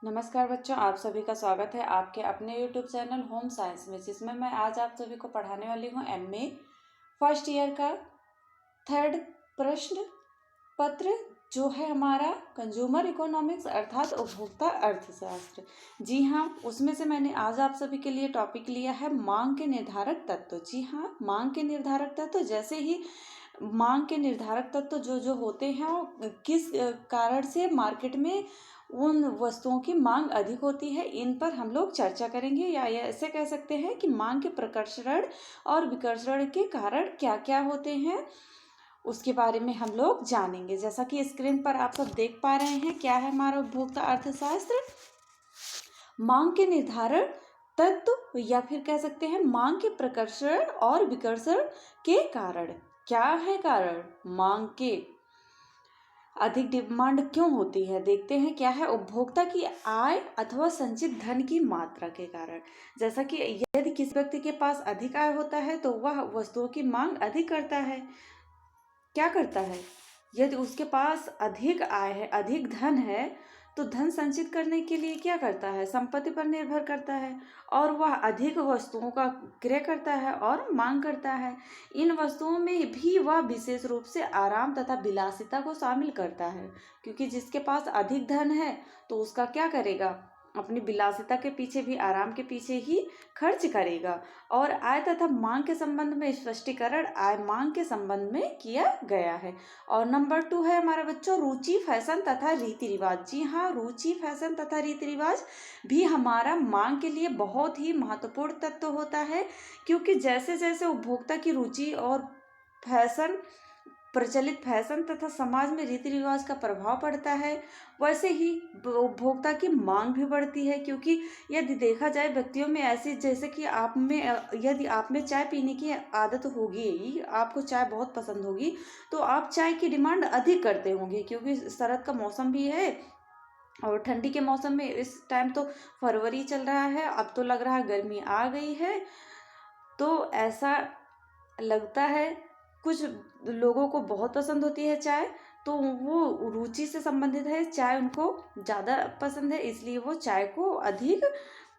नमस्कार बच्चों, आप सभी का स्वागत है आपके अपने YouTube चैनल होम साइंस में, जिसमें मैं आज आप सभी को पढ़ाने वाली हूँ MA फर्स्ट ईयर का थर्ड प्रश्न पत्र, जो है हमारा कंज्यूमर इकोनॉमिक्स अर्थात उपभोक्ता अर्थशास्त्र। जी हाँ, उसमें से मैंने आज आप सभी के लिए टॉपिक लिया है मांग के निर्धारक तत्व। जी हाँ, मांग के निर्धारक तत्व, जैसे ही मांग के निर्धारक तत्व जो होते हैं वो किस कारण से मार्केट में उन वस्तुओं की मांग अधिक होती है, इन पर हम लोग चर्चा करेंगे। या ऐसे कह सकते हैं कि मांग के प्रकर्षण और विकर्षण के कारण क्या क्या होते हैं, उसके बारे में हम लोग जानेंगे। जैसा कि स्क्रीन पर आप सब देख पा रहे हैं, क्या है हमारा उपभोक्ता अर्थशास्त्र। मांग के निर्धारण तत्व या फिर कह सकते हैं मांग के प्रकर्षण और विकर्षण के कारण। क्या है कारण? मांग के अधिक डिमांड क्यों होती है, देखते हैं क्या है। उपभोक्ता की आय अथवा संचित धन की मात्रा के कारण। जैसा कि यदि किसी व्यक्ति के पास अधिक आय होता है तो वह वस्तुओं की मांग अधिक करता है। क्या करता है? यदि उसके पास अधिक आय है, अधिक धन है, तो धन संचित करने के लिए क्या करता है? संपत्ति पर निर्भर करता है और वह अधिक वस्तुओं का क्रय करता है और मांग करता है। इन वस्तुओं में भी वह विशेष रूप से आराम तथा विलासिता को शामिल करता है, क्योंकि जिसके पास अधिक धन है तो उसका क्या करेगा? अपनी विलासिता के पीछे भी, आराम के पीछे ही खर्च करेगा। और आय तथा मांग के संबंध में स्पष्टीकरण आय मांग के संबंध में किया गया है। और नंबर 2 है हमारा बच्चों रुचि, फैशन तथा रीति रिवाज। जी हाँ, रुचि, फैशन तथा रीति रिवाज भी हमारा मांग के लिए बहुत ही महत्वपूर्ण तत्व होता है, क्योंकि जैसे जैसे उपभोक्ता की रुचि और फैशन, प्रचलित फैशन तथा समाज में रीति रिवाज का प्रभाव पड़ता है, वैसे ही उपभोक्ता की मांग भी बढ़ती है। क्योंकि यदि देखा जाए व्यक्तियों में ऐसी, जैसे कि आप में यदि आप में चाय पीने की आदत होगी, आपको चाय बहुत पसंद होगी, तो आप चाय की डिमांड अधिक करते होंगे, क्योंकि शरद का मौसम भी है और ठंडी के मौसम में इस टाइम तो फरवरी चल रहा है, अब तो लग रहा है गर्मी आ गई है। तो ऐसा लगता है कुछ लोगों को बहुत पसंद होती है चाय, तो वो रुचि से संबंधित है, चाय उनको ज़्यादा पसंद है, इसलिए वो चाय को अधिक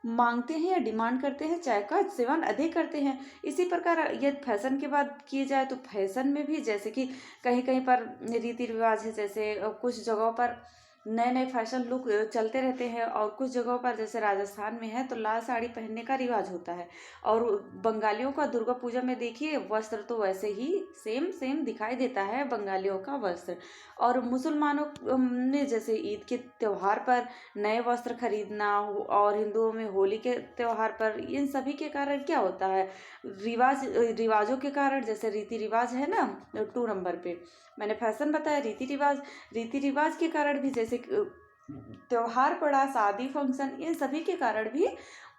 मांगते हैं या डिमांड करते हैं, चाय का सेवन अधिक करते हैं। इसी प्रकार यदि फैशन की बात की जाए तो फैशन में भी, जैसे कि कहीं कहीं पर रीति रिवाज है, जैसे कुछ जगहों पर नए नए फैशन लुक चलते रहते हैं, और कुछ जगहों पर जैसे राजस्थान में है तो लाल साड़ी पहनने का रिवाज होता है। और बंगालियों का दुर्गा पूजा में देखिए वस्त्र तो वैसे ही सेम सेम दिखाई देता है, बंगालियों का वस्त्र। और मुसलमानों में जैसे ईद के त्यौहार पर नए वस्त्र खरीदना, और हिंदुओं में होली के त्यौहार पर, इन सभी के कारण क्या होता है? रिवाजों के कारण, जैसे रीति रिवाज है ना 2 नंबर पे मैंने फैशन बताया, रीति रिवाज के कारण भी, जैसे त्योहार पड़ा, शादी फंक्शन, इन सभी के कारण भी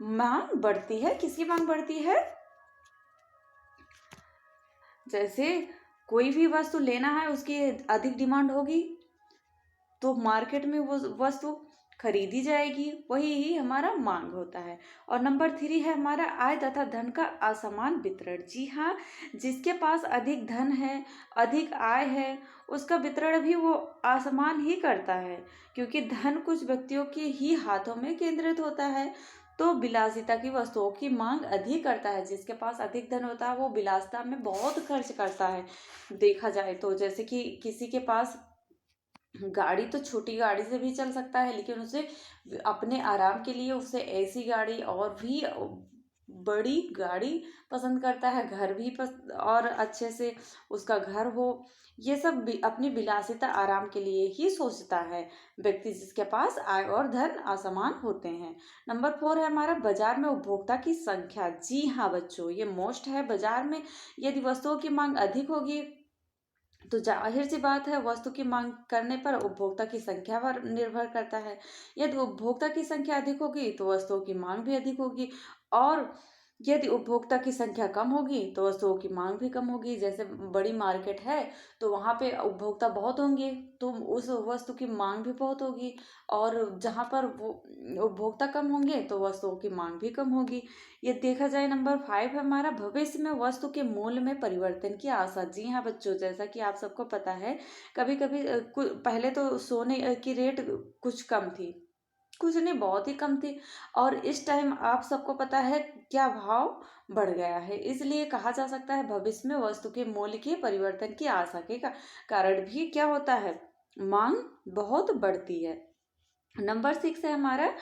मांग बढ़ती है। किसकी मांग बढ़ती है? जैसे कोई भी वस्तु लेना है, उसकी अधिक डिमांड होगी तो मार्केट में वो वस्तु खरीदी जाएगी, वही ही हमारा मांग होता है। और नंबर 3 है हमारा आय तथा धन का असमान वितरण। जी हाँ, जिसके पास अधिक धन है, अधिक आय है, उसका वितरण भी वो असमान ही करता है, क्योंकि धन कुछ व्यक्तियों के ही हाथों में केंद्रित होता है, तो विलासिता की वस्तुओं की मांग अधिक करता है। जिसके पास अधिक धन होता है वो विलासिता में बहुत खर्च करता है। देखा जाए तो जैसे कि किसी के पास गाड़ी, तो छोटी गाड़ी से भी चल सकता है, लेकिन उसे अपने आराम के लिए उसे ऐसी गाड़ी और भी बड़ी गाड़ी पसंद करता है, घर भी और अच्छे से उसका घर हो। ये सब अपनी विलासिता, आराम के लिए ही सोचता है व्यक्ति, जिसके पास आय और धन असमान होते हैं। नंबर 4 है हमारा बाजार में उपभोक्ता की संख्या। जी हाँ बच्चों, ये मोस्ट है। बाजार में यदि वस्तुओं की मांग अधिक होगी तो जाहिर सी बात है वस्तु की मांग करने पर उपभोक्ता की संख्या पर निर्भर करता है। यदि उपभोक्ता की संख्या अधिक होगी तो वस्तुओं की मांग भी अधिक होगी, और यदि उपभोक्ता की संख्या कम होगी तो वस्तुओं की मांग भी कम होगी। जैसे बड़ी मार्केट है तो वहाँ पे उपभोक्ता बहुत होंगे तो उस वस्तु की मांग भी बहुत होगी, और जहाँ पर वो उपभोक्ता कम होंगे तो वस्तुओं की मांग भी कम होगी। ये देखा जाए नंबर 5 है हमारा भविष्य में वस्तु के मूल्य में परिवर्तन की आशा। जी हाँ बच्चों, जैसा कि आप सबको पता है, कभी कभी पहले तो सोने की रेट कुछ कम थी, कुछ नहीं, बहुत ही कम थी। और इस टाइम आप सबको पता है क्या भाव बढ़ गया है। इसलिए कहा जा सकता है भविष्य में वस्तु के मूल्य के परिवर्तन की आशा के कारण भी क्या होता है, मांग बहुत बढ़ती है। नंबर 6 है हमारा,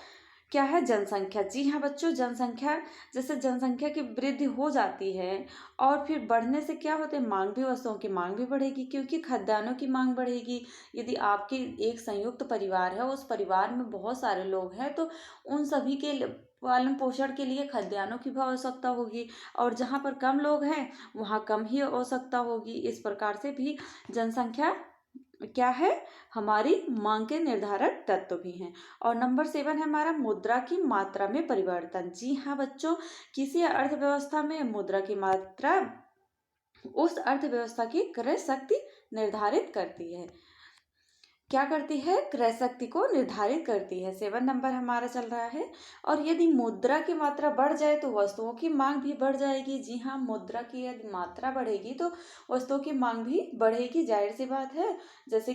क्या है, जनसंख्या। जी हाँ बच्चों, जनसंख्या, जैसे जनसंख्या की वृद्धि हो जाती है और फिर बढ़ने से क्या होते हैं, मांग भी, वस्तुओं की मांग भी बढ़ेगी, क्योंकि खाद्यान्नों की मांग बढ़ेगी। यदि आपके एक संयुक्त परिवार है, उस परिवार में बहुत सारे लोग हैं, तो उन सभी के पालन पोषण के लिए खाद्यान्नों की भी आवश्यकता होगी, और जहाँ पर कम लोग हैं वहाँ कम ही आवश्यकता होगी। इस प्रकार से भी जनसंख्या क्या है, हमारी मांग के निर्धारक तत्व भी हैं। और नंबर 7 है हमारा, मुद्रा की मात्रा में परिवर्तन। जी हाँ बच्चों, किसी अर्थव्यवस्था में मुद्रा की मात्रा उस अर्थव्यवस्था की क्रय शक्ति निर्धारित करती है। क्या करती है, क्रय शक्ति को निर्धारित करती है। 7 नंबर हमारा चल रहा है। और यदि मुद्रा की मात्रा बढ़ जाए तो वस्तुओं की मांग भी बढ़ जाएगी। जी हाँ, मुद्रा की यदि मात्रा बढ़ेगी तो वस्तुओं की मांग भी बढ़ेगी, जाहिर सी बात है। जैसे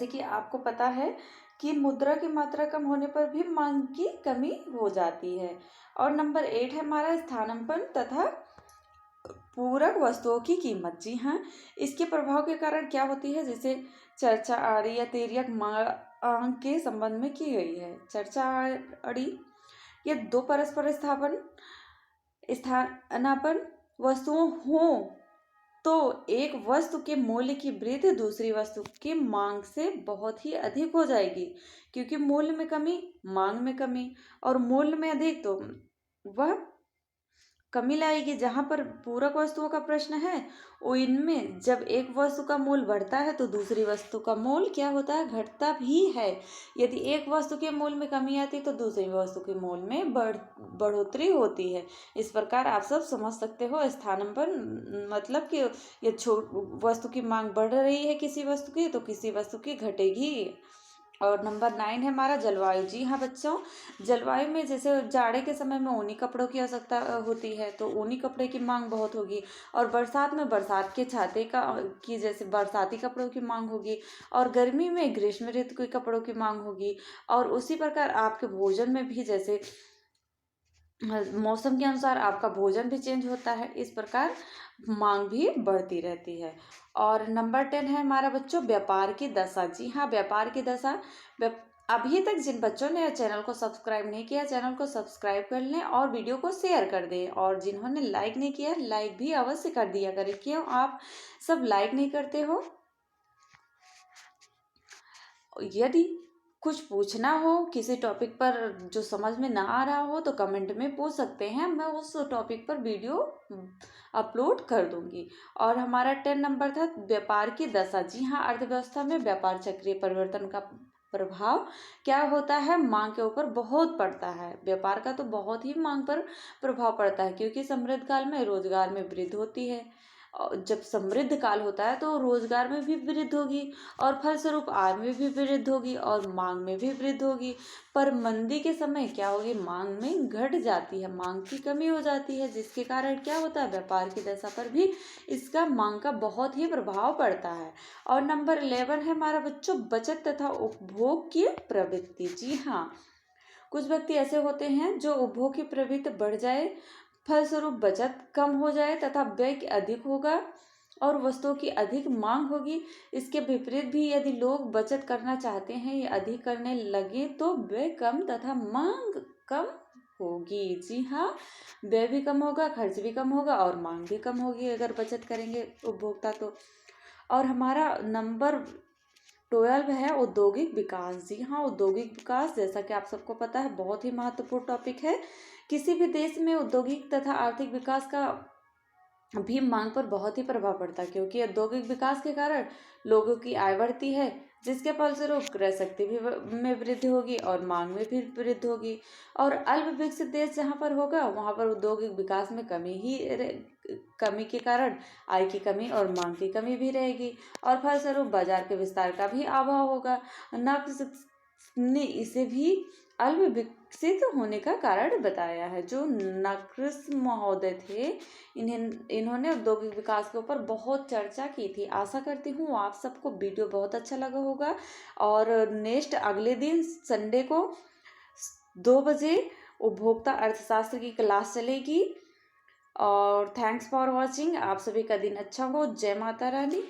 कि आपको पता है कि मुद्रा की मात्रा कम होने पर भी मांग की कमी हो जाती है। और नंबर 8 है हमारा, स्थानापन्न तथा पूरक वस्तुओं की कीमत। जी हाँ, इसके प्रभाव के कारण क्या होती है, जैसे चर्चा आड़ी या तिर्यक मांग के संबंध में की गई है। चर्चा आड़ी, ये दो परस्पर स्थानापन्न वस्तुओं हो तो एक वस्तु के मूल्य की वृद्धि दूसरी वस्तु की मांग से बहुत ही अधिक हो जाएगी, क्योंकि मूल्य में कमी, मांग में कमी, और मूल्य में अधिक तो वह कमी लाएगी। जहां पर पूरक वस्तुओं का प्रश्न है, वो इनमें जब एक वस्तु का मूल्य बढ़ता है तो दूसरी वस्तु का मूल्य क्या होता है, घटता भी है। यदि एक वस्तु के मूल्य में कमी आती है तो दूसरी वस्तु के मूल्य में बढ़ोतरी होती है। इस प्रकार आप सब समझ सकते हो, स्थानापन्न मतलब कि ये वस्तु की मांग बढ़ रही है किसी वस्तु की, तो किसी वस्तु की घटेगी। और नंबर 9 है हमारा, जलवायु। जी हाँ बच्चों, जलवायु में जैसे जाड़े के समय में ऊनी कपड़ों की आवश्यकता होती है, तो ऊनी कपड़े की मांग बहुत होगी। और बरसात में बरसात के छाते की जैसे बरसाती कपड़ों की मांग होगी। और गर्मी में ग्रीष्म ऋतु के कपड़ों की मांग होगी। और उसी प्रकार आपके भोजन में भी, जैसे मौसम के अनुसार आपका भोजन भी चेंज होता है, इस प्रकार मांग भी बढ़ती रहती है। और नंबर 10 है हमारा बच्चों, व्यापार की दशा। जी हाँ, व्यापार की दशा। अभी तक जिन बच्चों ने चैनल को सब्सक्राइब नहीं किया, चैनल को सब्सक्राइब कर लें और वीडियो को शेयर कर दें। और जिन्होंने लाइक नहीं किया, लाइक भी अवश्य कर दिया करें। क्यों आप सब लाइक नहीं करते हो? यदि कुछ पूछना हो किसी टॉपिक पर जो समझ में ना आ रहा हो तो कमेंट में पूछ सकते हैं, मैं उस टॉपिक पर वीडियो अपलोड कर दूंगी। और हमारा 10 नंबर था, व्यापार की दशा। जी हाँ, अर्थव्यवस्था में व्यापार चक्रीय परिवर्तन का प्रभाव क्या होता है, मांग के ऊपर बहुत पड़ता है। व्यापार का तो बहुत ही मांग पर प्रभाव पड़ता है, क्योंकि समृद्ध काल में रोजगार में वृद्धि होती है। और जब समृद्ध काल होता है तो रोजगार में भी वृद्धि होगी, और फलस्वरूप आय में भी वृद्धि होगी, और मांग में भी वृद्धि होगी। पर मंदी के समय क्या होगी, मांग में घट जाती है, मांग की कमी हो जाती है, जिसके कारण क्या होता है, व्यापार की दशा पर भी इसका मांग का बहुत ही प्रभाव पड़ता है। और नंबर 11 है हमारा बच्चों, बचत तथा उपभोग की प्रवृत्ति। जी हाँ, कुछ व्यक्ति ऐसे होते हैं जो उपभोग की प्रवृत्ति बढ़ जाए, फलस्वरूप बचत कम हो जाए तथा व्यय अधिक होगा और वस्तुओं की अधिक मांग होगी। इसके विपरीत भी यदि लोग बचत करना चाहते हैं या अधिक करने लगे तो व्यय कम तथा मांग कम होगी। जी हाँ, व्यय भी कम होगा, खर्च भी कम होगा और मांग भी कम होगी अगर बचत करेंगे उपभोक्ता तो। और हमारा नंबर 12 है, औद्योगिक विकास। जी हाँ, औद्योगिक विकास, जैसा कि आप सबको पता है, बहुत ही महत्वपूर्ण टॉपिक है। किसी भी देश में औद्योगिक तथा आर्थिक विकास का भी मांग पर बहुत ही प्रभाव पड़ता है, क्योंकि औद्योगिक विकास के कारण लोगों की आय बढ़ती है, जिसके फलस्वरूप क्रय शक्ति भी में वृद्धि होगी और मांग में भी वृद्धि होगी। और अल्प विकसित देश जहाँ पर होगा वहाँ पर औद्योगिक विकास में कमी के कारण आय की कमी और मांग की कमी भी रहेगी, और फलस्वरूप बाजार के विस्तार का भी अभाव होगा। न ने इसे भी अल्प विकसित होने का कारण बताया है। जो नक्रिस महोदय थे, इन्होंने औद्योगिक विकास के ऊपर बहुत चर्चा की थी। आशा करती हूँ आप सबको वीडियो बहुत अच्छा लगा होगा। और नेक्स्ट अगले दिन संडे को 2 बजे उपभोक्ता अर्थशास्त्र की क्लास चलेगी। और थैंक्स फॉर वॉचिंग। आप सभी का दिन अच्छा हो। जय माता रानी।